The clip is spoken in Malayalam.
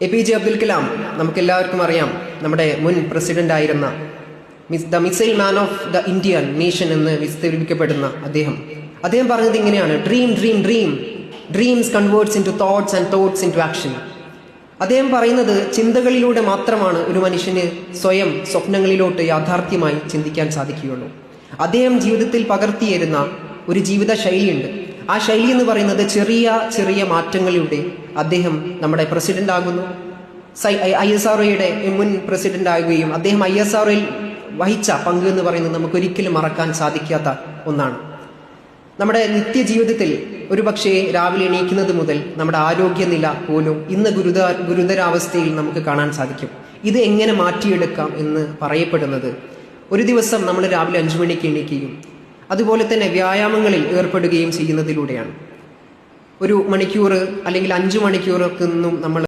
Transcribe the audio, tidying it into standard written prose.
APJ അബ്ദുൽ കലാം നമുക്കെല്ലാവർക്കും അറിയാം, നമ്മുടെ മുൻ പ്രസിഡന്റ് ആയിരുന്ന the missile man of the Indian nation എന്ന് വിസ്തരിക്കപ്പെടുന്ന അദ്ദേഹം പറഞ്ഞത് ഇങ്ങനെയാണ്: dream dream dream dreams converts into thoughts and thoughts into action. അദ്ദേഹം പറയുന്നത് ചിന്തകളിലൂടെ മാത്രമാണ് ഒരു മനുഷ്യന് സ്വയം സ്വപ്നങ്ങളിലോട്ട് യാഥാർത്ഥ്യമായി ചിന്തിക്കാൻ സാധിക്കുകയുള്ളൂ. അദ്ദേഹം ജീവിതത്തിൽ പകർത്തിയിരുന്ന ഒരു ജീവിത ശൈലിയുണ്ട്. ആ ശൈലി എന്ന് പറയുന്നത് ചെറിയ ചെറിയ മാറ്റങ്ങളിലൂടെ അദ്ദേഹം നമ്മുടെ പ്രസിഡന്റ് ആകുന്നു. ISROയുടെ മുൻ പ്രസിഡന്റ് ആകുകയും അദ്ദേഹം ISROയിൽ വഹിച്ച പങ്ക് എന്ന് പറയുന്നത് നമുക്കൊരിക്കലും മറക്കാൻ സാധിക്കാത്ത ഒന്നാണ്. നമ്മുടെ നിത്യജീവിതത്തിൽ ഒരുപക്ഷെ രാവിലെ എണീക്കുന്നത് മുതൽ നമ്മുടെ ആരോഗ്യനില പോലും ഇന്ന് ഗുരുതരാവസ്ഥയിൽ നമുക്ക് കാണാൻ സാധിക്കും. ഇത് എങ്ങനെ മാറ്റിയെടുക്കാം എന്ന് പറയപ്പെടുന്നത് ഒരു ദിവസം നമ്മൾ രാവിലെ 5 മണിക്ക് എണീക്കുകയും അതുപോലെ തന്നെ വ്യായാമങ്ങളിൽ ഏർപ്പെടുകയും ചെയ്യുന്നതിലൂടെയാണ്. 1 മണിക്കൂർ അല്ലെങ്കിൽ 5 മണിക്കൂറൊക്കെ നമ്മൾ